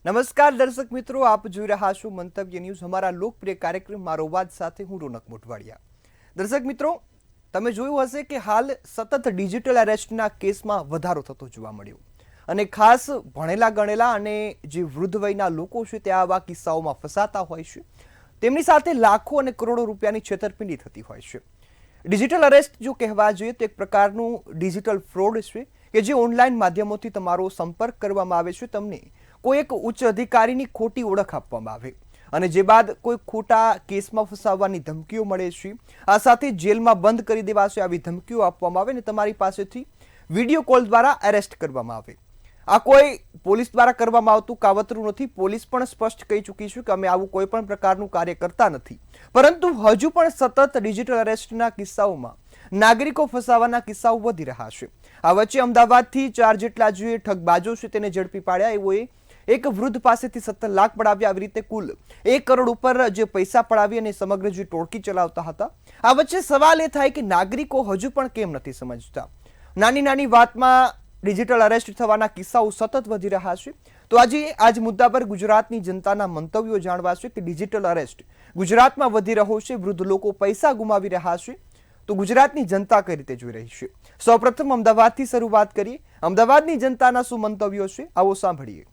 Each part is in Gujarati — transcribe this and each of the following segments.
નમસ્કાર દર્શક મિત્રો, આપ જોઈ રહ્યા છો મંતવ્ય ન્યૂઝ, અમારા લોકપ્રિય કાર્યક્રમ મારો અવાજ સાથે હું રોનક મોટવાડિયા. દર્શક મિત્રો, તમે જોયું હશે કે હાલ સતત ડિજિટલ અરેસ્ટના કેસમાં વધારો થતો જોવા મળ્યો અને ખાસ ભણેલા ગણેલા અને જે વૃદ્ધ વયના લોકો છે તે આવા કિસ્સાઓમાં ફસાતા હોય છે. તેમની સાથે લાખો અને કરોડો રૂપિયાની છેતરપિંડી થતી હોય છે. ડિજિટલ અરેસ્ટ જો કહેવા જોઈએ તો એક પ્રકારનું ડિજિટલ ફ્રોડ છે કે જે ઓનલાઈન માધ્યમોથી તમારો સંપર્ક કરવામાં આવે છે, તમને કોઈ એક ઉચ્ચ અધિકારીની ખોટી ઓળખ આપવામાં આવે અને જે બાદ કોઈ ખોટા કેસમાં ફસાવવાની ધમકીઓ મળે છે. આ સાથે જેલમાં બંધ કરી દેવાશે આવી ધમકીઓ આપવામાં આવે અને તમારી પાસેથી વિડીયો કોલ દ્વારા અરેસ્ટ કરવામાં આવે. આ કોઈ પોલીસ દ્વારા કરવામાં આવતું કાવતરું નથી. પોલીસ પણ સ્પષ્ટ કહી ચૂકી છે કે અમે આવું કોઈ પણ પ્રકારનું કાર્ય કરતા નથી, પરંતુ હજુ પણ સતત ડિજિટલ અરેસ્ટના કિસ્સાઓમાં નાગરિકો ફસાવાના કિસ્સાઓ વધી રહ્યા છે. આ વચ્ચે અમદાવાદથી 4 જેટલા જે ઠગબાજો છે તેને ઝડપી પાડ્યા. એઓએ એક વૃદ્ધ પાસેથી 17 લાખ પડાવ્યા. આવી રીતે કુલ 1 કરોડ ઉપર જે પૈસા પડાવી અને સમગ્ર જે ટોળકી ચલાવતા હતા. આ વચ્ચે સવાલ એ થાય કે નાગરિકો હજુ પણ કેમ નથી સમજતા. નાની નાની વાતમાં ડિજિટલ અરેસ્ટ થવાના કિસ્સાઓ સતત વધી રહ્યા છે. તો આજે આજ મુદ્દા પર ગુજરાતની જનતાના મંતવ્યો જાણવા છે કે ડિજિટલ અરેસ્ટ ગુજરાતમાં વધી રહ્યો છે, વૃદ્ધ લોકો પૈસા ગુમાવી રહ્યા છે, તો ગુજરાતની જનતા કઈ રીતે જોઈ રહી છે. સૌપ્રથમ અમદાવાદથી શરૂઆત કરીએ. અમદાવાદની જનતાના શું મંતવ્યો છે, આવો સાંભળીએ.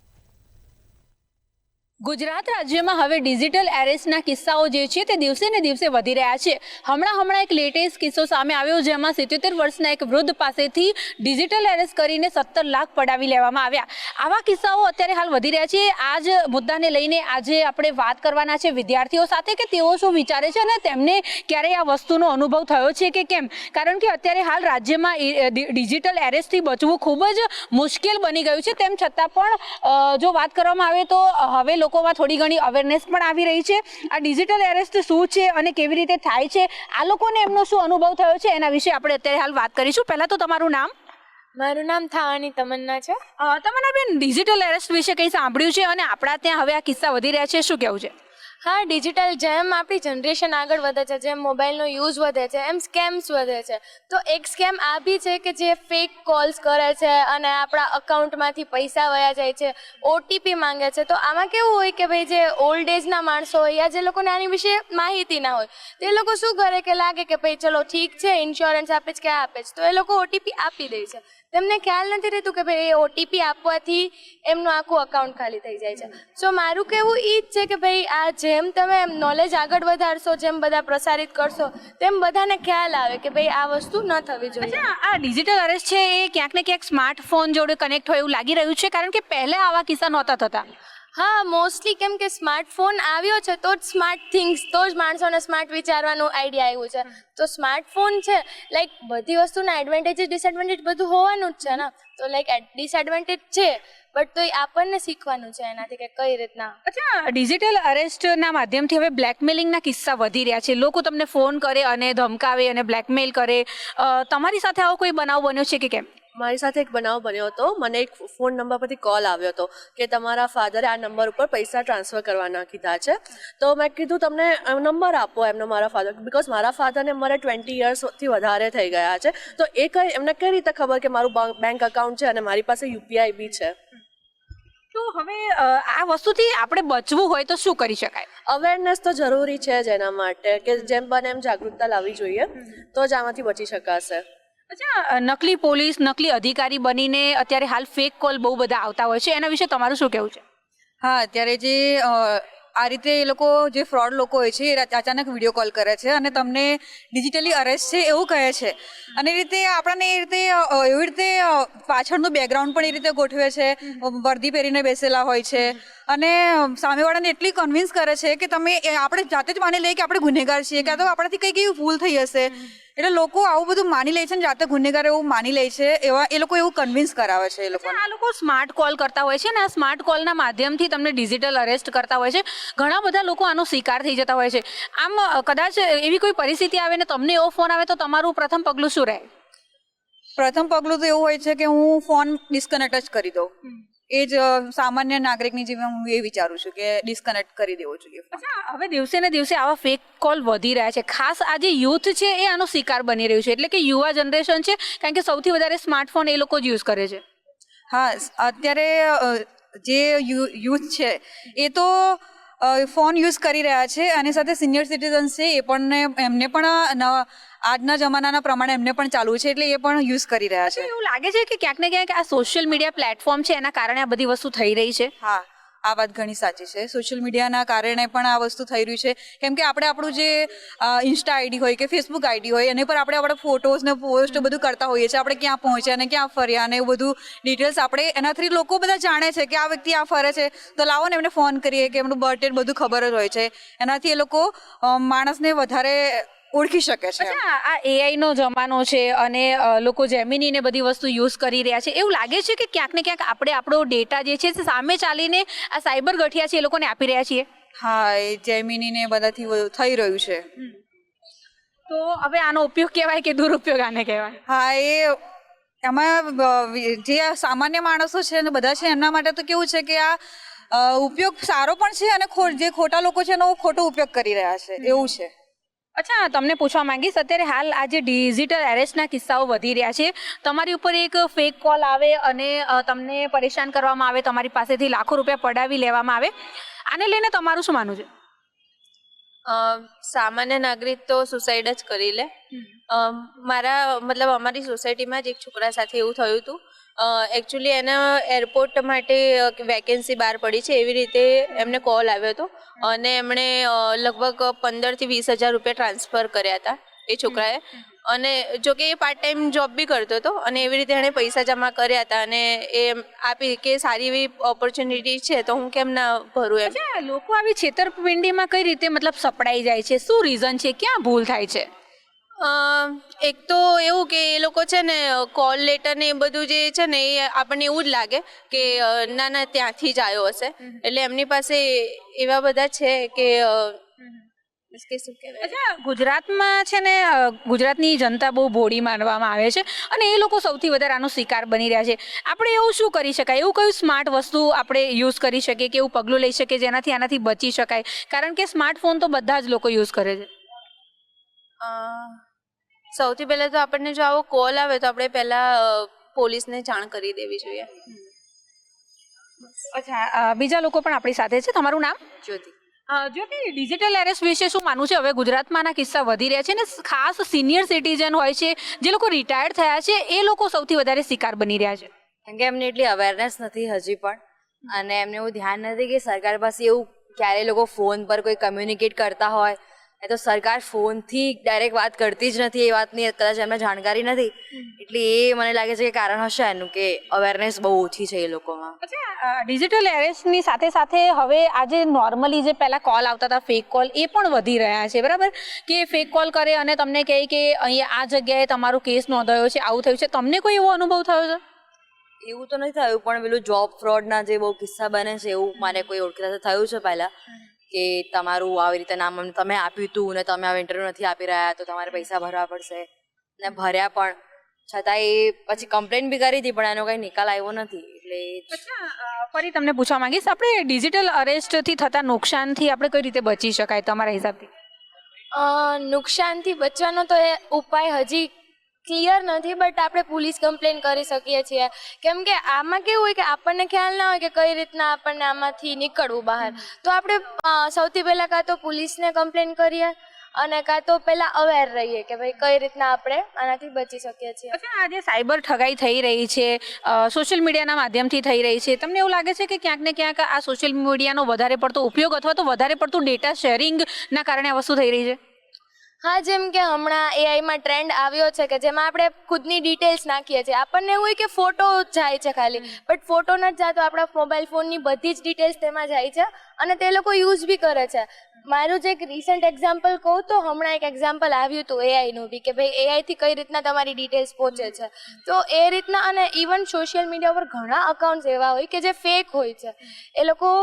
ગુજરાત રાજ્યમાં હવે ડિજિટલ એરેસ્ટના કિસ્સાઓ જે છે તે દિવસે ને દિવસે વધી રહ્યા છે. હમણાં એક લેટેસ્ટ કિસ્સો સામે આવ્યો જેમાં 77 વર્ષના એક વૃદ્ધ પાસેથી ડિજિટલ એરેસ્ટ કરીને 17 લાખ પડાવી લેવામાં આવ્યા. આવા કિસ્સાઓ અત્યારે હાલ વધી રહ્યા છે. આ જ મુદ્દાને લઈને આજે આપણે વાત કરવાના છે વિદ્યાર્થીઓ સાથે કે તેઓ શું વિચારે છે અને તેમને ક્યારેય આ વસ્તુનો અનુભવ થયો છે કે કેમ. કારણ કે અત્યારે હાલ રાજ્યમાં ડિજિટલ એરેસ્ટથી બચવું ખૂબ જ મુશ્કેલ બની ગયું છે. તેમ છતાં પણ જો વાત કરવામાં આવે તો હવે લોકોમાં થોડી ઘણી અવેરનેસ પણ આવી રહી છે. આ ડિજિટલ એરેસ્ટ શું છે અને કેવી રીતે થાય છે, આ લોકોને એમનો શું અનુભવ થયો છે, એના વિશે આપણે અત્યારે હાલ વાત કરીશું. પહેલા તો તમારું નામ? મારું નામ થાવાની તમન્ના છે. તમન્ના બેન, ડિજિટલ એરેસ્ટ વિશે કંઈ સાંભળ્યું છે અને આપણા ત્યાં હવે આ કિસ્સા વધી રહ્યા છે, શું કહેવું છે? હા, ડિજિટલ જેમ આપણી જનરેશન આગળ વધે છે, જેમ મોબાઈલનો યુઝ વધે છે, એમ સ્કેમ્સ વધે છે. તો એક સ્કેમ આ બી છે કે જે ફેક કોલ્સ કરે છે અને આપણા અકાઉન્ટમાંથી પૈસા વયા જાય છે, ઓટીપી માંગે છે. તો આમાં કેવું હોય કે ભાઈ જે ઓલ્ડ એજના માણસો હોય યા જે લોકોને આની વિશે માહિતી ના હોય, તે લોકો શું કરે કે લાગે કે ભાઈ ચલો ઠીક છે, ઇન્સ્યોરન્સ આપે છે કે આપે છે, તો એ લોકો ઓટીપી આપી દે છે. તેમને ખ્યાલ નથી રહેતું કે ભાઈ એ ઓટીપી આપવાથી એમનું આખું અકાઉન્ટ ખાલી થઈ જાય છે. સો મારું કહેવું એ જ છે કે ભાઈ આ જેમ તમે નોલેજ આગળ વધારશો, જેમ બધા પ્રસારિત કરશો, તેમ બધાને ખ્યાલ આવે કે ભાઈ આ વસ્તુ ન થવી જોઈએ. આ ડિજિટલ અરેસ્ટ છે એ ક્યાંક ને ક્યાંક સ્માર્ટફોન જોડે કનેક્ટ હોય એવું લાગી રહ્યું છે, કારણ કે પહેલા આવા કિસ્સા નહોતા થતા. હા, મોસ્ટલી કેમ કે સ્માર્ટફોન આવ્યો છે તો જ સ્માર્ટ થિંગ્સ, તો જ માણસોને સ્માર્ટ વિચારવાનું આઈડિયા આવ્યું છે. તો સ્માર્ટફોન છે, લાઈક બધી વસ્તુના એડવાન્ટેજીસ ડિસએડવાન્ટેજ બધું હોવાનું જ છે ને. તો લાઈક ડિસએડવાન્ટેજ છે, બટ તો આપણને શીખવાનું છે એનાથી કે કઈ રીતના. અચ્છા, ડિજિટલ અરેસ્ટના માધ્યમથી હવે બ્લેકમેલિંગના કિસ્સા વધી રહ્યા છે. લોકો તમને ફોન કરે અને ધમકાવે અને બ્લેકમેલ કરે. તમારી સાથે આવો કોઈ બનાવ બન્યો છે કે કેમ? મારી સાથે એક બનાવ બન્યો હતો. મને એક ફોન નંબર પરથી કોલ આવ્યો હતો કે તમારા ફાધરે આ નંબર ઉપર પૈસા ટ્રાન્સફર કરવાના કીધા છે. તો મેં કીધું તમને નંબર આપો એમનો, મારા ફાધર, બિકોઝ મારા ફાધરને મારે 20 યર્સથી વધારે થઈ ગયા છે. તો એમને કઈ રીતે ખબર કે મારું બેંક અકાઉન્ટ છે અને મારી પાસે યુપીઆઈ બી છે. તો હવે આ વસ્તુથી આપણે બચવું હોય તો શું કરી શકાય? અવેરનેસ તો જરૂરી છે જ એના માટે કે જેમ બને એમ જાગૃતતા લાવવી જોઈએ, તો જ આમાંથી બચી શકાશે. અચ્છા, નકલી પોલીસ, નકલી અધિકારી બનીને અત્યારે હાલ ફેક કોલ બહુ બધા આવતા હોય છે, એના વિશે તમારું શું કહેવું છે? હા, અત્યારે જે આ રીતે એ લોકો જે ફ્રોડ લોકો હોય છે એ અચાનક વિડીયો કોલ કરે છે અને તમને ડિજિટલી અરેસ્ટ છે એવું કહે છે. અને એ રીતે આપણને એવી રીતે પાછળનું બેકગ્રાઉન્ડ પણ એ રીતે ગોઠવે છે, વર્દી પહેરીને બેસેલા હોય છે અને સામેવાળાને એટલી કન્વિન્સ કરે છે કે આપણે જાતે જ માની લઈએ કે આપણે ગુનેગાર છીએ, કાં તો આપણાથી કંઈક એવી ભૂલ થઈ હશે. એટલે લોકો આવું બધું માની લે છે ને જાતે ગુનેગાર એવું માની લે છે. એ લોકો એવું કન્વિન્સ કરાવે છે. આ લોકો સ્માર્ટ કોલ કરતા હોય છે ને આ સ્માર્ટ કોલના માધ્યમથી તમને ડિજિટલ અરેસ્ટ કરતા હોય છે. ઘણા બધા લોકો આનો શિકાર થઈ જતા હોય છે. આમ કદાચ એવી કોઈ પરિસ્થિતિ આવે ને તમને એવો ફોન આવે તો તમારું પ્રથમ પગલું શું રહે? પ્રથમ પગલું તો એવું હોય છે કે હું ફોન ડિસ્કનેક્ટ જ કરી દઉં. એ જ સામાન્ય નાગરિકની જેમ હું એ વિચારું છું કે ડિસ્કનેક્ટ કરી દેવો જોઈએ. હવે દિવસે ને દિવસે આવા ફેક કોલ વધી રહ્યા છે. ખાસ આ જે યુથ છે એ આનો શિકાર બની રહ્યું છે, એટલે કે યુવા જનરેશન છે, કારણ કે સૌથી વધારે સ્માર્ટફોન એ લોકો જ યુઝ કરે છે. હા, અત્યારે જે યુથ છે એ તો ફોન યુઝ કરી રહ્યા છે અને સાથે સિનિયર સિટીઝન્સ છે એ પણ એમને પણ આજના જમાનાના પ્રમાણે એમને પણ ચાલુ છે એટલે એ પણ યુઝ કરી રહ્યા છે. એવું લાગે છે કે ક્યાંક ને ક્યાંક આ સોશિયલ મીડિયા પ્લેટફોર્મ છે એના કારણે આ બધી વસ્તુ થઈ રહી છે. હા, આ વાત ઘણી સાચી છે. સોશિયલ મીડિયાના કારણે પણ આ વસ્તુ થઈ રહ્યું છે કેમ કે આપણે આપણું જે ઇન્સ્ટા આઈડી હોય કે ફેસબુક આઈડી હોય એની પર આપણે આપણા ફોટોઝ ને પોસ્ટ બધું કરતા હોઈએ છીએ. આપણે ક્યાં પહોંચ્યા અને ક્યાં ફર્યા ને એવું બધું ડિટેલ્સ આપણે એનાથી લોકો બધા જાણે છે કે આ વ્યક્તિ આ ફરે છે તો લાવો ને એમને ફોન કરીએ કે એમનું બર્થડે બધું ખબર જ હોય છે. એનાથી એ લોકો માણસને વધારે ઓળખી શકે છે. અચ્છા, આ એઆઈ નો જમાનો છે અને લોકો જેમિની ને બધી વસ્તુ યુઝ કરી રહ્યા છે. એવું લાગે છે કે ક્યાંક ને ક્યાંક આપણે આપણો ડેટા જે છે સામે ચાલીને આ સાયબર ગઠિયા છે એ લોકોને આપી રહ્યા છીએ. હા, એ જેમિની ને બધાથી થઈ રહ્યું છે. તો હવે આનો ઉપયોગ કહેવાય કે દુરુપયોગ આને કહેવાય? હા, એમાં જે સામાન્ય માણસો છે ને બધા છે એમના માટે તો કેવું છે કે આ ઉપયોગ સારો પણ છે અને જે ખોટા લોકો છે એનો ખોટો ઉપયોગ કરી રહ્યા છે એવું છે. અચ્છા, તમને પૂછવા માંગીશ, અત્યારે હાલ આ જે ડિજિટલ એરેસ્ટના કિસ્સાઓ વધી રહ્યા છે, તમારી ઉપર એક ફેક કોલ આવે અને તમને પરેશાન કરવામાં આવે, તમારી પાસેથી લાખો રૂપિયા પડાવી લેવામાં આવે, આને લઈને તમારું શું માનવું છે? સામાન્ય નાગરિક તો સુસાઇડ જ કરી લે. અમારી સોસાયટીમાં જ એક છોકરા સાથે એવું થયું હતું. એકચ્યુઅલી એના એરપોર્ટ માટે વેકેન્સી બહાર પડી છે એવી રીતે એમને કોલ આવ્યો હતો અને એમણે લગભગ 15,000 થી 20,000 રૂપિયા ટ્રાન્સફર કર્યા હતા એ છોકરાએ. અને જો કે એ પાર્ટ ટાઈમ જોબ બી કરતો હતો અને એવી રીતે એણે પૈસા જમા કર્યા હતા અને એ આપી કે સારી એવી ઓપોર્ચ્યુનિટી છે તો હું કેમ ના ભરું એમ. અચ્છા, લોકો આવી છેતરપિંડીમાં કઈ રીતે મતલબ સપડાઈ જાય છે? શું રીઝન છે? ક્યાં ભૂલ થાય છે? એક તો એવું કે એ લોકો છે ને કોલ લેટર ને એ બધું જે છે ને એ આપણને એવું જ લાગે કે ના ત્યાંથી જ આવ્યો હશે એટલે એમની પાસે એવા બધા છે કે શું કહેવાય. અચ્છા, ગુજરાતમાં છે ને ગુજરાતની જનતા બહુ ભોળી માનવામાં આવે છે અને એ લોકો સૌથી વધારે આનો શિકાર બની રહ્યા છે. આપણે એવું શું કરી શકાય? એવું કયું સ્માર્ટ વસ્તુ આપણે યુઝ કરી શકીએ કે એવું પગલું લઈ શકીએ જેનાથી આનાથી બચી શકાય? કારણ કે સ્માર્ટફોન તો બધા જ લોકો યુઝ કરે છે. સૌથી પહેલાં તો આપણને જો આવો કોલ આવે તો આપણે પહેલાં પોલીસને જાણ કરી દેવી જોઈએ. અચ્છા, બીજા લોકો પણ આપણી સાથે છે. તમારું નામ? જ્યોતિ. જ્યોતિ, ડિજિટલ એરેસ્ટ વિશે શું માનવું છે? હવે ગુજરાતમાં આના કિસ્સા વધી રહ્યા છે ને ખાસ સિનિયર સિટીઝન હોય છે, જે લોકો રિટાયર્ડ થયા છે, એ લોકો સૌથી વધારે શિકાર બની રહ્યા છે. કેમ કે એમને એટલી અવેરનેસ નથી હજી પણ અને એમને એવું ધ્યાન નથી કે સરકાર પાસે એવું ક્યારે લોકો ફોન પર કોઈ કમ્યુનિકેટ કરતા હોય એ તો સરકાર ફોનથી ડાયરેક્ટ વાત કરતી જ નથી. એ વાતની કદાચ એમને જાણકારી નથી એટલે એ મને લાગે છે કે કારણ હશે એનું કે અવેરનેસ બહુ ઓછી છે એ લોકોમાં. અચ્છા, ડિજિટલ એરેસ્ટની સાથે સાથે હવે આજે નોર્મલી જે પહેલા કોલ આવતા હતા ફેક કોલ એ પણ વધી રહ્યા છે, બરાબર? કે ફેક કોલ કરે અને તમને કહે કે અહીંયા આ જગ્યાએ તમારો કેસ નોંધાયો છે, આવું થયું છે. તમને કોઈ એવો અનુભવ થયો છે? એવું તો નથી થયું પણ પેલું જોબ ફ્રોડના જે બહુ કિસ્સા બને છે એવું મારે કોઈ ઓળખીતા થયું છે પહેલાં કે તમારું આવી રીતે નામ તમે આપ્યું હતું ને તમે હવે ઇન્ટરવ્યૂ નથી આપી રહ્યા તો તમારે પૈસા ભરવા પડશે ને ભર્યા પણ છતાં એ પછી કમ્પ્લેન બી કરી હતી પણ એનો કંઈ નિકાલ આવ્યો નથી એટલે. ફરી તમને પૂછવા માંગીશ, આપણે ડિજિટલ અરેસ્ટથી થતા નુકસાનથી આપણે કઈ રીતે બચી શકાય તમારા હિસાબથી? નુકસાનથી બચવાનો તો એ ઉપાય હજી ક્લિયર નથી બટ આપણે પોલીસ કમ્પ્લેન કરી શકીએ છીએ. કેમ કે આમાં કેવું હોય કે આપણને ખ્યાલ ના હોય કે કઈ રીતના આપણને આમાંથી નીકળવું બહાર, તો આપણે સૌથી પહેલાં કાં તો પોલીસને કમ્પ્લેન કરીએ અને કાં તો પહેલાં અવેર રહીએ કે ભાઈ કઈ રીતના આપણે આનાથી બચી શકીએ છીએ. અચ્છા, આજે સાયબર ઠગાઈ થઈ રહી છે, સોશિયલ મીડિયાના માધ્યમથી થઈ રહી છે, તમને એવું લાગે છે કે ક્યાંક ને ક્યાંક આ સોશિયલ મીડિયાનો વધારે પડતો ઉપયોગ અથવા તો વધારે પડતું ડેટા શેરિંગના કારણે આ વસ્તુ થઈ રહી છે? હા, જેમ કે હમણાં એઆઈમાં ટ્રેન્ડ આવ્યો છે કે જેમાં આપણે ખુદની ડિટેલ્સ નાખીએ છીએ. આપણને એવું હોય કે ફોટો જાય છે ખાલી, બટ ફોટો નથી જતો, આપણા મોબાઈલ ફોનની બધી જ ડિટેલ્સ તેમાં જાય છે અને તે લોકો યુઝ બી કરે છે. મારું જે એક રિસન્ટ એક્ઝામ્પલ કહું તો હમણાં એક એક્ઝામ્પલ આવ્યું હતું એઆઈનું બી કે ભાઈ એઆઈથી કઈ રીતના તમારી ડિટેલ્સ પહોંચે છે. તો એ રીતના અને ઇવન સોશિયલ મીડિયા પર ઘણા અકાઉન્ટ્સ એવા હોય કે જે ફેક હોય છે. એ લોકો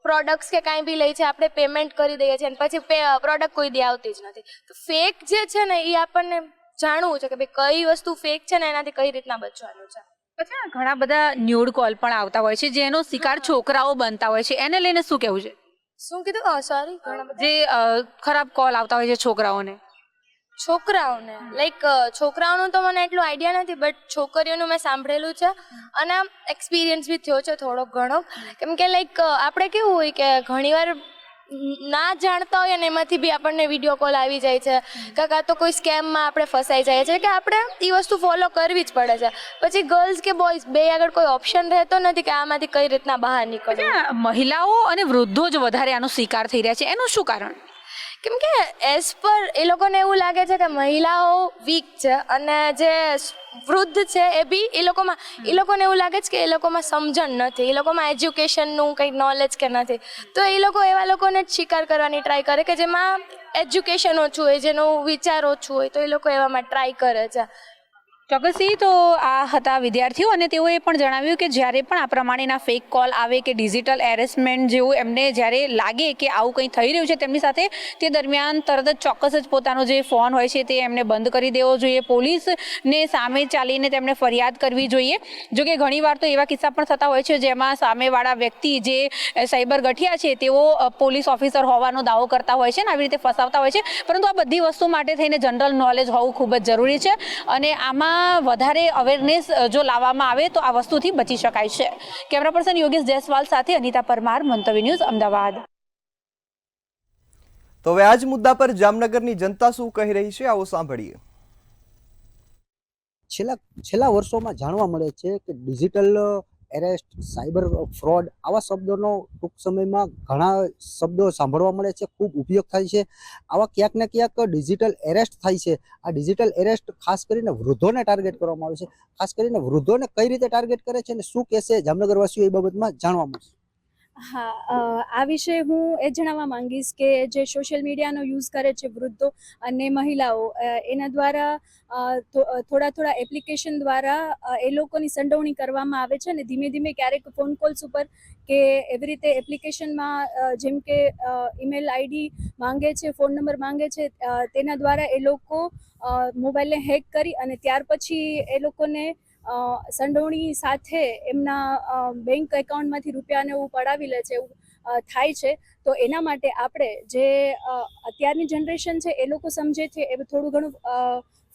પ્રોડક્ટ્સ કે કાંઈ બી લઈ છે, આપણે પેમેન્ટ કરી દઈએ છીએ અને પછી પ્રોડક્ટ કોઈ દી આવતી જ નથી. તો ફેક જે છે ને એ આપણને જાણવું છે કે ભાઈ કઈ વસ્તુ ફેક છે ને એનાથી કઈ રીતના બચવાનું છે. અચ્છા, ઘણા બધા ન્યૂડ કોલ પણ આવતા હોય છે જેનો શિકાર છોકરાઓ બનતા હોય છે, એને લઈને શું કહેવું છે? શું કીધું? સોરી, ઘણા બધા જે ખરાબ કોલ આવતા હોય છે છોકરાઓને. છોકરાઓને લાઈક છોકરાઓનું તો મને એટલું આઈડિયા નથી, બટ છોકરીઓનું મેં સાંભળેલું છે અને એક્સપિરિયન્સ બી થયો છે થોડો ઘણો. કેમ કે લાઈક આપણે કેવું હોય કે ઘણીવાર ના જાણતા હોય અને એમાંથી બી આપણને વિડીયો કોલ આવી જાય છે, કાં તો કોઈ સ્કેમમાં આપણે ફસાઈ જાય છે, કે આપણે એ વસ્તુ ફોલો કરવી જ પડે છે. પછી ગર્લ્સ કે બોયઝ બે આગળ કોઈ ઓપ્શન રહેતો નથી કે આમાંથી કઈ રીતના બહાર નીકળવું. મહિલાઓ અને વૃદ્ધો જ વધારે આનો શિકાર થઈ રહ્યા છે, એનું શું કારણ? કેમ કે એઝ પર એ લોકોને એવું લાગે છે કે મહિલાઓ વીક છે અને જે વૃદ્ધ છે એ બી એ લોકોને એવું લાગે છે કે એ લોકોમાં સમજણ નથી, એ લોકોમાં એજ્યુકેશનનું કંઈ નોલેજ કે નથી. તો એ લોકો એવા લોકોને જ શિકાર કરવાની ટ્રાય કરે કે જેમાં એજ્યુકેશન ઓછું હોય, જેનું વિચાર ઓછું હોય, તો એ લોકો એવામાં ટ્રાય કરે છે. ચોક્કસથી. તો આ હતા વિદ્યાર્થીઓ અને તેઓએ પણ જણાવ્યું કે જ્યારે પણ આ પ્રમાણેના ફેક કોલ આવે કે ડિજિટલ એરેસમેન્ટ જેવું એમને જ્યારે લાગે કે આવું કંઈ થઈ રહ્યું છે તેમની સાથે, તે દરમિયાન તરત જ ચોક્કસ જ પોતાનો જે ફોન હોય છે તે એમને બંધ કરી દેવો જોઈએ. પોલીસને સામે ચાલીને તેમણે ફરિયાદ કરવી જોઈએ. જોકે ઘણીવાર તો એવા કિસ્સા પણ થતા હોય છે જેમાં સામેવાળા વ્યક્તિ જે સાયબર ગઠિયા છે તેઓ પોલીસ ઓફિસર હોવાનો દાવો કરતા હોય છે ને આવી રીતે ફસાવતા હોય છે. પરંતુ આ બધી વસ્તુ માટે થઈને જનરલ નોલેજ હોવું ખૂબ જ જરૂરી છે અને આમાં વધારે અવેરનેસ જો લાવવામાં આવે તો આ વસ્તુથી બચી શકાય છે. કેમેરા પર્સન યોગેશ જયસ્વાલ સાથે અનિતા પરમાર, મંતવ્ય ન્યૂઝ, અમદાવાદ. તો હવે આ જ મુદ્દા પર જામનગરની જનતા શું કહી રહી છે, આવો સાંભળીએ. છેલ્લા વર્ષોમાં જાણવા મળે છે કે ડિજિટલ એરેસ્ટ, સાયબર ફ્રોડ આવા શબ્દોનો ટૂંક સમયમાં ઘણા શબ્દો સાંભળવા મળે છે, ખૂબ ઉપયોગ થાય છે. આવા ક્યાંક ને ક્યાંક ડિજિટલ એરેસ્ટ થાય છે. આ ડિજિટલ એરેસ્ટ ખાસ કરીને વૃદ્ધોને ટાર્ગેટ કરવામાં આવે છે. ખાસ કરીને વૃદ્ધોને કઈ રીતે ટાર્ગેટ કરે છે અને શું કહેશે જામનગરવાસીઓ એ બાબતમાં જાણવા મળશે. હા, આ વિશે હું એ જણાવવા માંગીશ કે જે સોશિયલ મીડિયાનો યુઝ કરે છે વૃદ્ધો અને મહિલાઓ, એના દ્વારા થોડા એપ્લિકેશન દ્વારા એ લોકોની સંડોવણી કરવામાં આવે છે અને ધીમે ધીમે ક્યારેક ફોન કોલ્સ ઉપર કે એવી રીતે એપ્લિકેશનમાં જેમ કે ઈમેલ આઈડી માંગે છે, ફોન નંબર માંગે છે, તેના દ્વારા એ લોકો મોબાઈલને હેક કરી અને ત્યાર પછી એ લોકોને સંડોવણી સાથે એમના બેંક એકાઉન્ટમાંથી રૂપિયાને એવું પડાવી લે છે, એવું થાય છે. તો એના માટે આપણે જે અત્યારની જનરેશન છે એ લોકો સમજે છે, એ થોડું ઘણું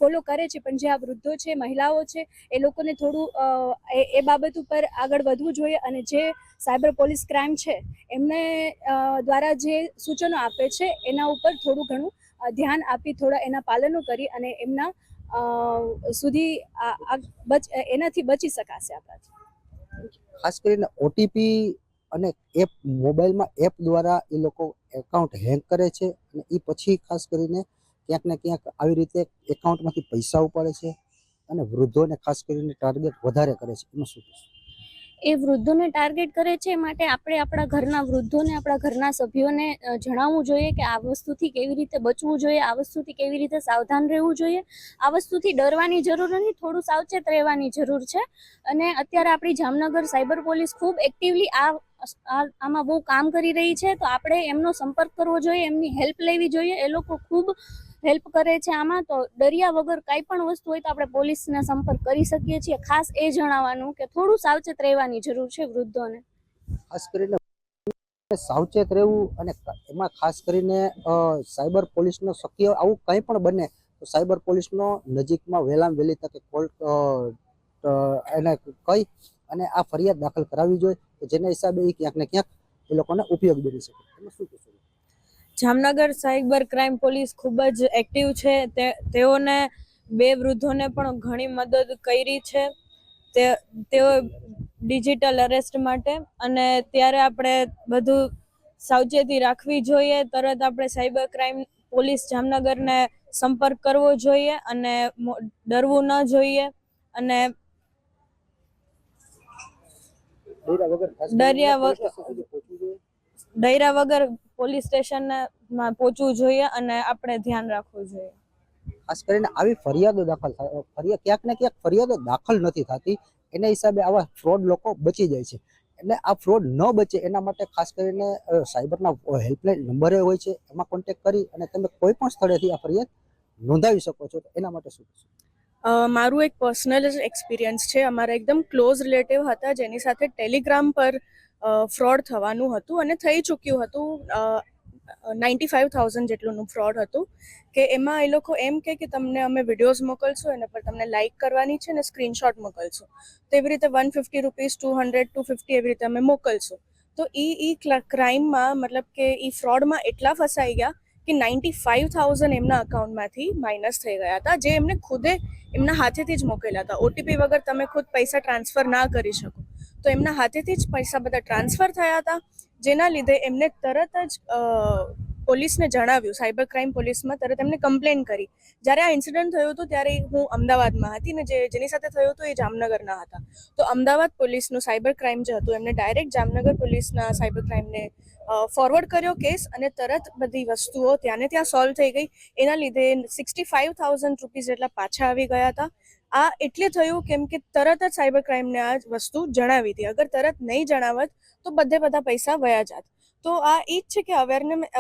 ફોલો કરે છે, પણ જે આ વૃદ્ધો છે, મહિલાઓ છે, એ લોકોને થોડું એ બાબત ઉપર આગળ વધવું જોઈએ અને જે સાયબર પોલીસ ક્રાઇમ છે એમને દ્વારા જે સૂચનો આપે છે એના ઉપર થોડું ઘણું ધ્યાન આપી થોડા એના પાલનો કરી અને એમના સુધી એનાથી બચી શકાશે આપણાથી. ખાસ કરીને ઓટીપી અને એપ, મોબાઈલમાં એપ દ્વારા એ લોકો એકાઉન્ટ હેક કરે છે અને એ પછી ખાસ કરીને ક્યાંક ને ક્યાંક આવી રીતે એકાઉન્ટમાંથી પૈસા ઉપાડે છે અને વૃદ્ધોને ખાસ કરીને ટાર્ગેટ વધારે કરે છે. એમાં શું કહેશો? એ વૃદ્ધોને ટાર્ગેટ કરે છે માટે આપણે આપણા ઘરના વૃદ્ધોને, આપણા ઘરના સભ્યોને જણાવવું જોઈએ કે આ વસ્તુથી કેવી રીતે બચવું જોઈએ, આ વસ્તુથી કેવી રીતે સાવધાન રહેવું જોઈએ. આ વસ્તુથી ડરવાની જરૂર નથી, થોડું સાવચેત રહેવાની જરૂર છે. અને અત્યારે આપણી જામનગર સાયબર પોલીસ ખૂબ એક્ટિવલી આમાં બહુ કામ કરી રહી છે, તો આપણે એમનો સંપર્ક કરવો જોઈએ, એમની હેલ્પ લેવી જોઈએ. એ લોકો ખૂબ હેલ્પ કરે છે આમાં, તો ડર્યા વગર કાંઈ પણ વસ્તુ હોય તો આપણે પોલીસના સંપર્ક કરી શકીએ છીએ. ખાસ એ જણાવવાનું કે થોડું સાવચેત રહેવાની જરૂર છે વૃદ્ધોને. ખાસ કરીને સાવચેત રહેવું અને એમાં ખાસ કરીને સાયબર પોલીસનો શક્ય આવું કંઈ પણ બને તો સાયબર પોલીસનો નજીકમાં વહેલામાં વહેલી તકે કોલ એને કહી અને આ ફરિયાદ દાખલ કરાવવી જોઈએ કે જેના હિસાબે એ ક્યાંક ને ક્યાંક એ લોકોને ઉપયોગ બની શકે. એમાં શું કહેશો? જામનગર સાયબર ક્રાઇમ પોલીસ ખૂબ જ એક્ટિવ છે. તેઓને 2 વૃદ્ધોને પણ ઘણી મદદ કરી છે તેઓ ડિજિટલ અરેસ્ટ માટે. અને ત્યારે આપણે બધું સાવચેતી રાખવી જોઈએ. તરત આપણે સાયબર ક્રાઇમ પોલીસ જામનગરને સંપર્ક કરવો જોઈએ અને ડરવું ન જોઈએ અને ડર્યા વગર પોલીસ સ્ટેશનમાં પહોંચવું જોઈએ અને આપણે ધ્યાન રાખવું જોઈએ. ખાસ કરીને આવી ફરિયાદો ક્યાંક ને ક્યાંક ફરિયાદો દાખલ નથી થતી, એના હિસાબે આવા ફ્રોડ લોકો બચી જાય છે. એટલે આ ફ્રોડ ન બચે એના માટે ખાસ કરીને સાયબરના હેલ્પલાઇન નંબરે હોય છે, એમાં કોન્ટેક્ટ કરી અને તમે કોઈ પણ સ્થળેથી આ ફરિયાદ નોંધાવી શકો છો. તો એના માટે શું કહેશો? મારું એક પર્સનલ એક્સપિરિયન્સ છે. અમારા એકદમ ક્લોઝ રિલેટિવ હતા જેની સાથે ટેલિગ્રામ પર ફ્રોડ થવાનું હતું અને થઈ ચૂક્યું હતું. 95,000 જેટલુંનું ફ્રોડ હતું કે એમાં એ લોકો એમ કે તમને અમે વિડીયોઝ મોકલશું એના પર તમને લાઇક કરવાની છે અને સ્ક્રીનશોટ મોકલશું, તો એવી રીતે 150 રૂપીસ 200 250 એવી રીતે અમે મોકલશું. તો એ ક્રાઇમમાં મતલબ કે એ ફ્રોડમાં એટલા ફસાઈ ગયા કે 95,000 એમના અકાઉન્ટમાંથી માઇનસ થઈ ગયા હતા, જે એમને ખુદે એમના હાથેથી જ મોકલ્યા હતા. ઓટીપી વગર તમે ખુદ પૈસા ટ્રાન્સફર ના કરી શકો, તો એમના હાથેથી જ પૈસા બધા ટ્રાન્સફર થયા હતા, જેના લીધે એમને તરત જ પોલીસને જણાવ્યું, સાયબર ક્રાઇમ પોલીસમાં તરત એમને કમ્પ્લેન કરી. જ્યારે આ ઇન્સિડન્ટ થયું હતું ત્યારે હું અમદાવાદમાં હતી ને જેની સાથે થયું હતું એ જામનગરના હતા. તો અમદાવાદ પોલીસનું સાયબર ક્રાઇમ જે હતું એમને ડાયરેક્ટ જામનગર પોલીસના સાયબર ક્રાઇમને ફોરવર્ડ કર્યો કેસ, અને તરત બધી વસ્તુઓ ત્યાં ને ત્યાં સોલ્વ થઈ ગઈ. એના લીધે 65,000 રૂપીસ જેટલા પાછા આવી ગયા હતા. આ એટલે થયું કેમ કે તરત જ સાયબર ક્રાઇમને આ વસ્તુ જણાવી હતી. અગર તરત નહીં જણાવત તો બધા પૈસા વયા જાત. તો આ એ જ છે કે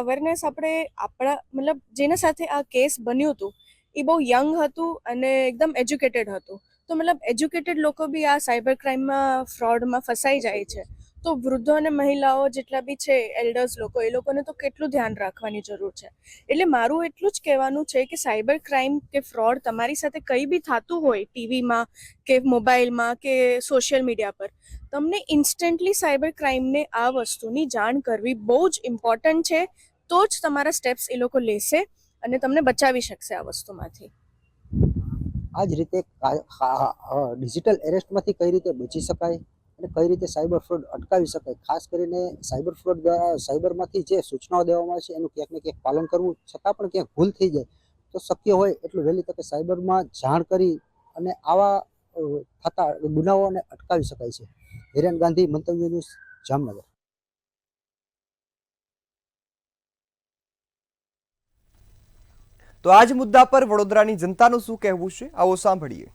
અવેરનેસ આપણે આપણા મતલબ જેના સાથે આ કેસ બન્યું હતું એ બહુ યંગ હતું અને એકદમ એજ્યુકેટેડ હતું. તો મતલબ એજ્યુકેટેડ લોકો બી આ સાયબર ક્રાઇમમાં ફ્રોડમાં ફસાઈ જાય છે. તો વૃદ્ધો અને મહિલાઓ જેટલા બી છે એલ્ડર્સ લોકો, એ લોકોને તો કેટલું ધ્યાન રાખવાની જરૂર છે. એટલે મારું એટલું જ કહેવાનું છે કે સાયબર ક્રાઇમ કે ફ્રોડ તમારી સાથે કંઈ બી થતું હોય, ટીવીમાં કે મોબાઈલમાં કે સોશિયલ મીડિયા પર, તમને ઇન્સ્ટન્ટલી સાયબર ક્રાઇમને આ વસ્તુની જાણ કરવી બહુ જ ઇમ્પોર્ટન્ટ છે. તો જ તમારા સ્ટેપ્સ એ લોકો લેશે અને તમને બચાવી શકશે આ વસ્તુમાંથી. આ જ રીતે ડિજિટલ એરેસ્ટમાંથી કઈ રીતે બચી શકાય અને કઈ રીતે સાયબર ફ્રોડ અટકાવી શકાય, ખાસ કરીને સાયબર ફ્રોડ દ્વારા સાયબરમાંથી જે સૂચનાઓ દેવામાં આવે છે એનું ક્યાંક ને ક્યાંક પાલન કરવું, છતાં પણ ક્યાંક ભૂલ થઈ જાય તો શક્ય હોય એટલું વહેલી તકે સાયબરમાં જાણ કરી અને આવા થતા ગુનાઓને અટકાવી શકાય છે. હિરેન ગાંધી, મંતવ્ય ન્યૂઝ, જામનગર. તો આ જ મુદ્દા પર વડોદરાની જનતાનું શું કહેવું છે, આવો સાંભળીએ.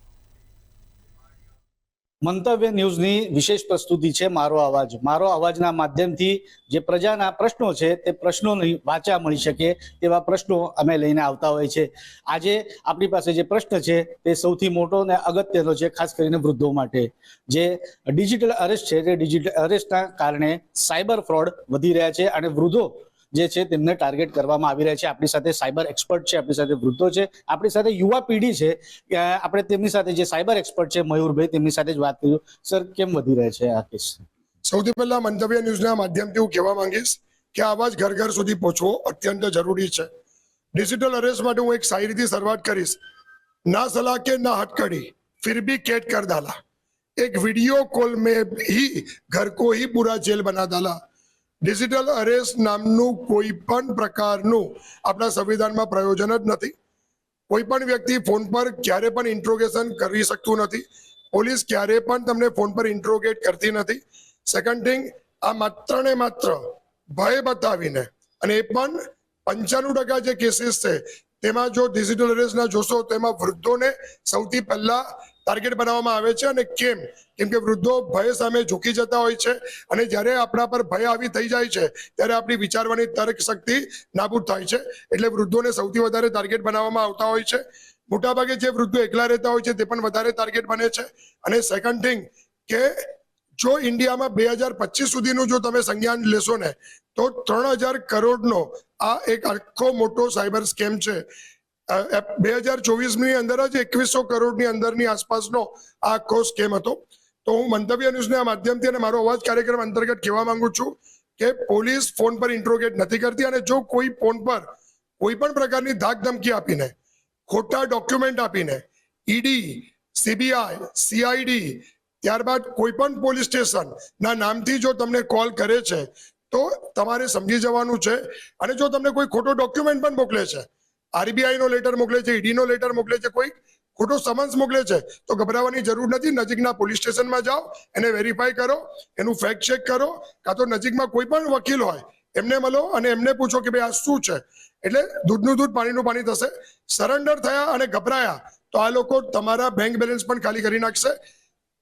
મંતવ્ય ન્યૂઝની વિશેષ પ્રસ્તુતિ છે મારો અવાજ. મારો અવાજના માધ્યમથી જે પ્રજાના પ્રશ્નો છે તે પ્રશ્નોની વાચા મળી શકે તેવા પ્રશ્નો અમે લઈને આવતા હોય છે. આજે આપણી પાસે જે પ્રશ્ન છે તે સૌથી મોટો અને અગત્યનો છે, ખાસ કરીને વૃદ્ધો માટે. જે ડિજિટલ અરેસ્ટ છે તે ડિજિટલ અરેસ્ટના કારણે સાયબર ફ્રોડ વધી રહ્યા છે અને વૃદ્ધો જે છે તેમને ટાર્ગેટ કરવામાં આવી રહ્યા છે. આપણી સાથે સાયબર એક્સપર્ટ છે, આપણી સાથે વૃદ્ધો છે, આપણી સાથે યુવા પેઢી છે. આપણે તેમની સાથે જે સાયબર એક્સપર્ટ છે મયુરભાઈ, તેમની સાથે જ વાત કરીશું. સર, કેમ વધી રહે છે આ કેસ? સૌથી પહેલા મંતવ્ય ન્યૂઝના માધ્યમથી હું કહેવા માંગીશ કે આવાજ ઘર ઘર સુધી પહોંચવો અત્યંત જરૂરી છે. ડિજિટલ અરેસ્ટ માટે હું એક શાયરીથી શરૂઆત કરીશ. ના સલાહ કે ના હટકड़ी फिर भी कैद कर डाला, एक वीडियो कॉल में ही घर को ही पूरा जेल बना डाला. ડિજિટલ અરેસ્ટ નામનું કોઈ પણ પ્રકારનું આપણા સંવિધાનમાં પ્રયોજન જ નથી. કોઈ પણ વ્યક્તિ ફોન પર ક્યારે પણ ઇન્ટ્રોગેશન કરી શકતું નથી. પોલીસ ક્યારે પણ તમને ફોન પર ઇન્ટ્રોગેટ કરતી નથી. સેકન્ડ થિંગ, આ માત્ર ને માત્ર ભય બતાવીને, અને એ પણ 95% જે કેસીસ છે તેમાં જો ડિજિટલ અરેસ્ટના જોશો તો એમાં વૃદ્ધોને સૌથી પહેલા ટાર્ગેટ બનાવવામાં આવે છે. અને કેમ કે વૃદ્ધો ભય સામે ઝૂકી જતા હોય છે, અને જ્યારે આપણા પર ભય આવી થઈ જાય છે ત્યારે આપણી વિચારવાની તર્ક શક્તિ નાબૂદ થાય છે. એટલે વૃદ્ધોને સૌથી વધારે ટાર્ગેટ બનાવવામાં આવતા હોય છે. મોટાભાગે જે વૃદ્ધો એકલા રહેતા હોય છે તે પણ વધારે ટાર્ગેટ બને છે. અને સેકન્ડ થિંગ કે જો ઇન્ડિયામાં 2025 સુધીનું જો તમે સંજ્ઞાન લેશો ને તો 3,000 કરોડનો આ એક આખો મોટો સાયબર સ્કેમ છે. 2024ની અંદર જ 2100 કરોડની અંદરની આસપાસનો આ આખો સ્કેમ હતો. તો હું મંતવ્ય ન્યૂઝના માધ્યમથી અને મારો અવાજ કાર્યક્રમ અંતર્ગત કહેવા માંગુ છું કે પોલીસ ફોન પર ઇન્ટ્રોગેટ નથી કરતી, અને જો કોઈ ફોન પર કોઈ પણ પ્રકારની ધાક ધમકી આપીને, ખોટા ડોક્યુમેન્ટ આપીને ઈડી, સીબીઆઈ, સીઆઈડી, ત્યારબાદ કોઈ પણ પોલીસ સ્ટેશન ના નામથી જો તમને કોલ કરે છે તો તમારે સમજી જવાનું છે. અને જો તમને કોઈ ખોટો ડોક્યુમેન્ટ પણ મોકલે છે, આરબીઆઈ નો લેટર મોકલે છે, ઈડી નો લેટર મોકલે છે, કોઈ ખોટો સમન્સ મોકલે છે, તો ગભરાવાની જરૂર નથી. નજીકના પોલીસ સ્ટેશનમાં જાઓ, એને વેરીફાઈ કરો, એનું ફેક્ટ ચેક કરો, કાં તો નજીકમાં કોઈ પણ વકીલ હોય એમને મળો અને એમને પૂછો કે ભાઈ આ શું છે. એટલે દૂધનું દૂધ પાણીનું પાણી થશે. સરેન્ડર થયા અને ગભરાયા તો આ લોકો તમારા બેંક બેલેન્સ પણ ખાલી કરી નાખશે.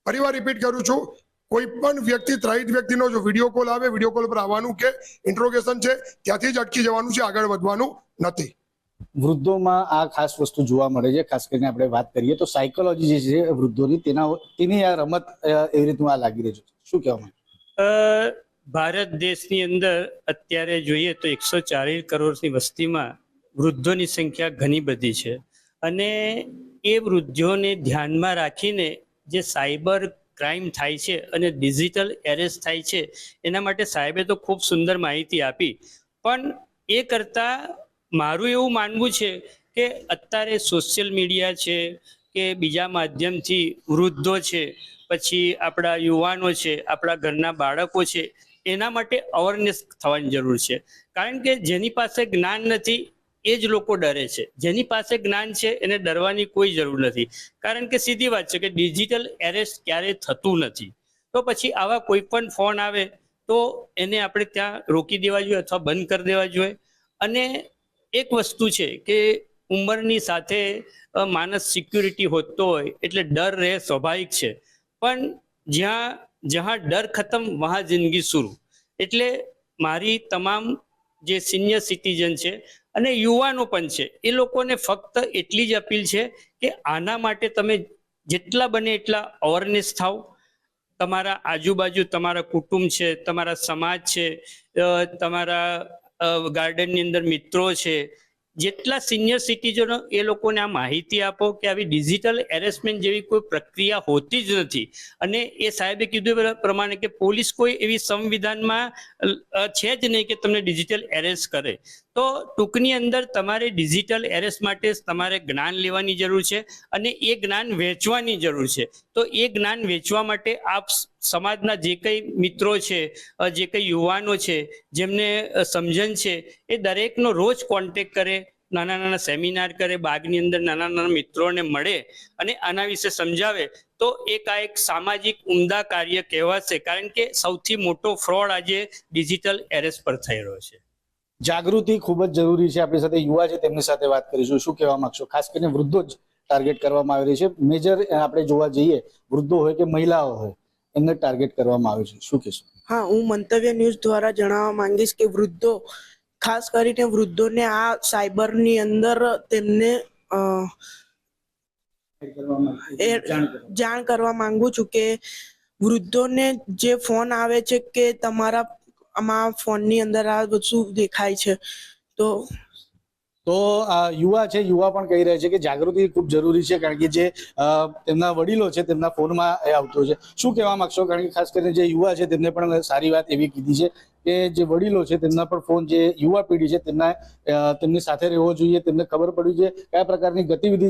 ફરીવાર રિપીટ કરું છું, કોઈ પણ વ્યક્તિ, ત્રાહિત વ્યક્તિનો જો વિડીયો કોલ આવે, વિડીયો કોલ પર આવવાનું કે ઇન્ટ્રોગેશન છે ત્યાંથી જ અટકી જવાનું છે, આગળ વધવાનું નથી. વૃદ્ધોમાં આ ખાસ વસ્તુ જોવા મળે છે. ખાસ કરીને આપણે વાત કરીએ તો સાયકોલોજી જે છે વૃદ્ધોની, તેની આ રમત એવી રીતનું આ લાગી રહ્યું છે. શું કહેવા માંગે? ભારત દેશની અંદર અત્યારે જોઈએ તો 140 કરોડની વસ્તીમાં વૃદ્ધોની સંખ્યા ઘણી બધી છે અને એ વૃદ્ધોને ધ્યાનમાં રાખીને જે સાયબર ક્રાઇમ થાય છે અને ડિજિટલ એરેસ્ટ થાય છે એના માટે સાહેબે તો ખૂબ સુંદર માહિતી આપી, પણ એ કરતાં મારું એવું માનવું છે કે અત્યારે સોશિયલ મીડિયા છે કે બીજા માધ્યમથી વૃદ્ધો છે, પછી આપણા યુવાનો છે, આપણા ઘરના બાળકો છે, એના માટે અવેરનેસ થવાની જરૂર છે. કારણ કે જેની પાસે જ્ઞાન નથી એ જ લોકો ડરે છે, જેની પાસે જ્ઞાન છે એને ડરવાની કોઈ જરૂર નથી. કારણ કે સીધી વાત છે કે ડિજિટલ એરેસ્ટ ક્યારેય થતું નથી. તો પછી આવા કોઈ પણ ફોન આવે તો એને આપણે ત્યાં રોકી દેવા જોઈએ અથવા બંધ કરી દેવા જોઈએ. અને એક વસ્તુ છે કે ઉંમરની સાથે માણસ સિક્યુરિટી હોતો હોય એટલે ડર રહે, સ્વાભાવિક છે, પણ જ્યાં ડર ખતમ વહાં જિંદગી શુરુ. એટલે મારી તમામ જે સિનિયર સિટીઝન છે અને યુવાનો પણ છે એ લોકોને ફક્ત એટલી જ અપીલ છે કે આના માટે તમે જેટલા બને એટલા અવેરનેસ થાવ. તમારા આજુબાજુ તમારા કુટુંબ છે, તમારા સમાજ છે, તમારા ગાર્ડનની અંદર મિત્રો છે, જેટલા સિનિયર સિટીઝનો એ લોકોને આ માહિતી આપો કે આવી ડિજિટલ એરેસ્ટમેન્ટ જેવી કોઈ પ્રક્રિયા હોતી જ નથી. અને એ સાહેબે કીધું પ્રમાણે કે પોલીસ કોઈ એવી સંવિધાનમાં છે જ નહીં કે તમને ડિજિટલ એરેસ્ટ કરે. તો ટૂંકની અંદર તમારે ડિજિટલ એરેસ્ટ માટે તમારે જ્ઞાન લેવાની જરૂર છે અને એ જ્ઞાન વહેંચવાની જરૂર છે. તો એ જ્ઞાન વેચવા માટે આપ સમાજના જે કંઈ મિત્રો છે, જે કંઈ યુવાનો છે, જેમને સમજણ છે, એ દરેકનો રોજ કોન્ટેક્ટ કરે, નાના નાના સેમિનાર કરે, બાગની અંદર નાના નાના મિત્રોને મળે અને આના વિશે સમજાવે તો એક આ એક સામાજિક ઉમદા કાર્ય કહેવાશે. કારણ કે સૌથી મોટો ફ્રોડ આજે ડિજિટલ એરેસ્ટ પર થઈ રહ્યો છે. જાગૃતિ ખૂબ જ જરૂરી છે. આપણી સાથે યુવા છે, તેમની સાથે વાત કરીશું. શું કહેવા માંગશો? ખાસ કરીને વૃદ્ધો જ ટાર્ગેટ કરવામાં આવી રહી છે. મેજર આપણે જોવા જઈએ વૃદ્ધો હોય કે મહિલાઓ હોય એમને ટાર્ગેટ કરવામાં આવે છે. શું કહેશો? હા, હું મંતવ્ય ન્યૂઝ દ્વારા જણાવવા માંગીશ કે વૃદ્ધો, ખાસ કરીને વૃદ્ધોને આ સાયબરની અંદર તેમને જાણ કરવા માંગુ છું કે વૃદ્ધોને જે ફોન આવે છે કે તમારા આમાં ફોનની અંદર આ બધું દેખાય છે, તો યુવા છે, યુવા પણ કહી રહ્યા છે કે જાગૃતિ ખૂબ જરૂરી છે. કારણ કે જે તેમના વડીલો છે તેમના ફોનમાં એ આવતો છે. શું કહેવા માંગશો? કારણ કે ખાસ કરીને જે યુવા છે તેમને પણ સારી વાત એવી કીધી છે કે જે વડીલો છે તેમના પણ ફોન, જે યુવા પેઢી છે તેમની સાથે રહેવો જોઈએ, તેમને ખબર પડવી જોઈએ કયા પ્રકારની ગતિવિધિ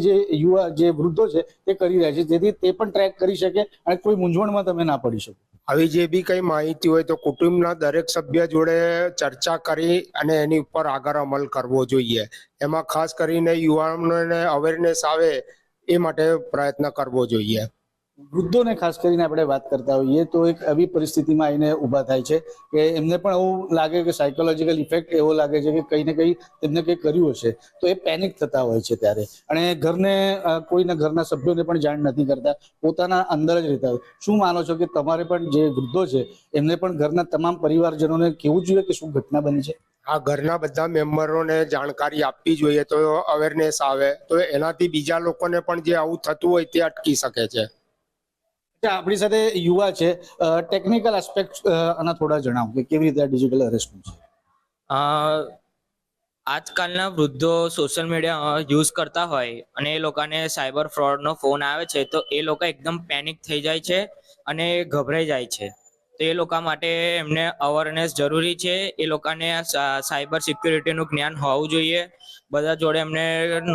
જે વૃદ્ધો છે તે કરી રહ્યા છે, જેથી તે પણ ટ્રેક કરી શકે અને કોઈ મૂંઝવણમાં તમે ના પડી શકો. આવી જે બી કઈ માહિતી હોય તો કુટુંબના દરેક સભ્ય જોડે ચર્ચા કરી અને એની ઉપર આગળ અમલ કરવો જોઈએ. એમાં ખાસ કરીને યુવાનોને અવેરનેસ આવે એ માટે પ્રયત્ન કરવો જોઈએ. વૃદ્ધોને ખાસ કરીને આપણે વાત કરતા હોઈએ તો એક આવી પરિસ્થિતિમાં આવીને ઊભા થાય છે કે એમને પણ એવું લાગે કે સાયકોલોજીકલ ઇફેક્ટ એવો લાગે છે કે કંઈ ને કંઈ તેમને કંઈ કર્યું હશે, તો એ પેનિક થતા હોય છે ત્યારે. અને કોઈના ઘરના સભ્યોને પણ જાણ નથી કરતા, પોતાના અંદર જ રહેતા હોય. શું માનો છો કે તમારે પણ જે વૃદ્ધો છે એમને પણ ઘરના તમામ પરિવારજનોને કહેવું જોઈએ કે શું ઘટના બની છે? આ ઘરના બધા મેમ્બરોને જાણકારી આપવી જોઈએ તો અવેરનેસ આવે તો એનાથી બીજા લોકોને પણ જે આવું થતું હોય તે અટકી શકે છે. આપણી સાથે યુવા છે, ટેકનિકલ એસ્પેક્ટ આના થોડા જણાવો કે કેવી રીતે ડિજિટલ અરેસ્ટ છે. આજકાલના વૃદ્ધો સોશિયલ મીડિયા યુઝ કરતા હોય અને એ લોકોને સાયબર ફ્રોડનો ફોન આવે છે તો એ લોકો એકદમ પેનિક થઈ જાય છે અને ગભરાઈ જાય છે. તો એ લોકો માટે એમને અવેરનેસ જરૂરી છે. એ લોકોને સાયબર સિક્યુરિટીનું જ્ઞાન હોવું જોઈએ, બધા જોડે એમને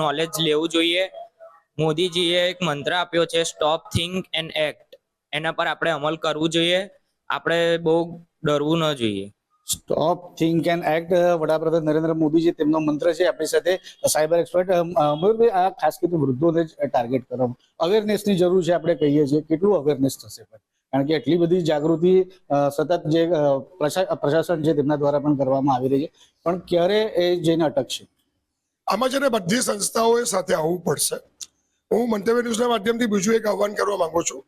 નોલેજ લેવું જોઈએ. મોદીજીએ એક મંત્ર આપ્યો છે, સ્ટોપ, થિંક એન્ડ એક્ટ. એના પર આપણે અમલ કરવું જોઈએ, આપણે બહુ ડરવું ન જોઈએ. સ્ટોપ, થિંક એન્ડ એક્ટ વડાપ્રધાન નરેન્દ્ર મોદીજી તેમનો મંત્ર છે. આપણી સાથે સાયબર એક્સપર્ટ મયુરભાઈ, આ ખાસ કરીને વૃદ્ધોને જ ટાર્ગેટ કરવામાં અવેરનેસની જરૂર છે. આપણે કહીએ છીએ કેટલું અવેરનેસ થશે? કારણ કે એટલી બધી જાગૃતિ સતત જે પ્રશાસન છે તેમના દ્વારા પણ કરવામાં આવી રહી છે, પણ ક્યારે એ જઈને અટકશે? આમાં છે ને બધી સંસ્થાઓએ સાથે આવવું પડશે. હું મંતવ્ય ન્યૂઝના માધ્યમથી બીજું એક આહ્વાન કરવા માંગુ છું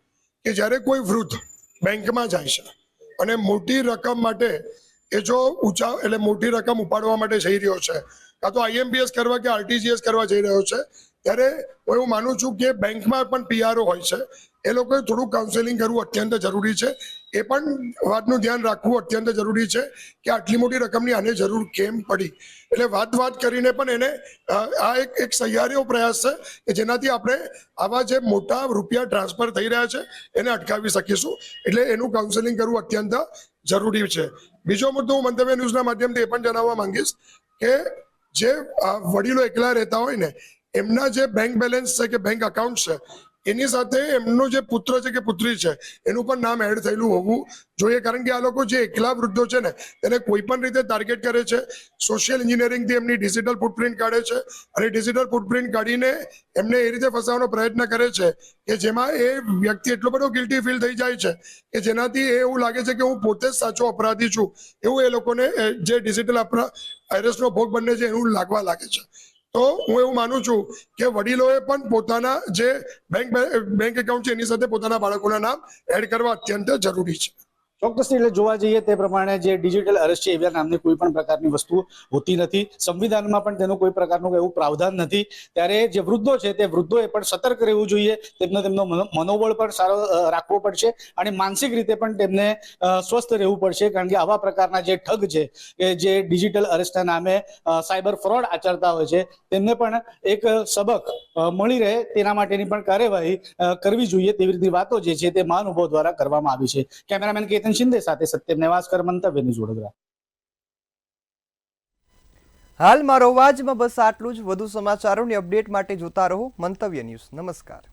કે જ્યારે કોઈ વૃદ્ધ બેંકમાં જાય છે અને મોટી રકમ માટે મોટી રકમ ઉપાડવા માટે જઈ રહ્યો છે, કાં તો IMPS કરવા કે RTGS કરવા જઈ રહ્યો છે, ત્યારે હું એવું માનું છું કે બેંકમાં પણ PRO હોય છે, એ લોકોએ થોડું કાઉન્સેલિંગ કરવું અત્યંત જરૂરી છે. એ પણ વાતનું ધ્યાન રાખવું અત્યંત જરૂરી છે કે આટલી મોટી રકમની આને જરૂર કેમ પડી. એટલે વાત કરીને પણ એને આ એક સહિયારો પ્રયાસ છે કે જેનાથી આપણે આવા જે મોટા રૂપિયા ટ્રાન્સફર થઈ રહ્યા છે એને અટકાવી શકીશું. એટલે એનું કાઉન્સેલિંગ કરવું અત્યંત જરૂરી છે. બીજો મુદ્દો હું મંતવ્ય ન્યૂઝના માધ્યમથી એ પણ જણાવવા માંગીશ કે જે વડીલો એકલા રહેતા હોય ને એમના જે બેંક બેલેન્સ છે કે બેંક અકાઉન્ટ છે એની સાથે એમનો જે પુત્ર છે કે પુત્રી છે એનું પણ નામ એડ થયેલું હોવું જોઈએ. કારણ કે આ લોકો જે એકલા વૃદ્ધો છે ને તેને કોઈ પણ રીતે ટાર્ગેટ કરે છે. સોશિયલ એન્જિનિયરિંગથી એમની ડિજિટલ ફૂટપ્રિન્ટ કાઢે છે અને ડિજિટલ ફૂટપ્રિન્ટ કાઢીને એમને એ રીતે ફસાવવાનો પ્રયત્ન કરે છે કે જેમાં એ વ્યક્તિ એટલો બધો ગિલ્ટી ફીલ થઈ જાય છે કે જેનાથી એવું લાગે છે કે હું પોતે જ સાચો અપરાધી છું એવું એ લોકોને જે ડિજિટલ એરેસ્ટનો ભોગ બને છે એવું લાગવા લાગે છે. તો હું એવું માનું છું કે વડીલોએ પણ પોતાના જે બેંક એકાઉન્ટ છે એની સાથે પોતાના બાળકોના નામ એડ કરવા અત્યંત જરૂરી છે. ચોક્કસથી એટલે જોવા જઈએ તે પ્રમાણે જે ડિજિટલ અરેસ્ટ છે એવા નામની કોઈ પણ પ્રકારની વસ્તુ હોતી નથી. સંવિધાનમાં પણ તેનું કોઈ પ્રકારનું એવું પ્રાવધાન નથી. ત્યારે જે વૃદ્ધો છે તે વૃદ્ધોએ પણ સતર્ક રહેવું જોઈએ. તેમનો મનોબળ પણ સારો રાખવો પડશે અને માનસિક રીતે પણ તેમને સ્વસ્થ રહેવું પડશે. કારણ કે આવા પ્રકારના જે ઠગ છે કે જે ડિજિટલ અરેસ્ટના નામે સાયબર ફ્રોડ આચરતા હોય છે તેમને પણ એક સબક મળી રહે તેના માટેની પણ કાર્યવાહી કરવી જોઈએ તેવી રીતની વાતો જે છે તે મહાનુભાવો દ્વારા કરવામાં આવી છે. કેમેરામેન કેતન શિંદે સાથે સત્યમ નેવાસકર, મંતવ્ય ન્યૂઝ, વડોદરા. હાલ મારો અવાજમાં બસ આટલું જ. વધુ સમાચારોની અપડેટ માટે જોતા રહો મંતવ્ય ન્યૂઝ. નમસ્કાર.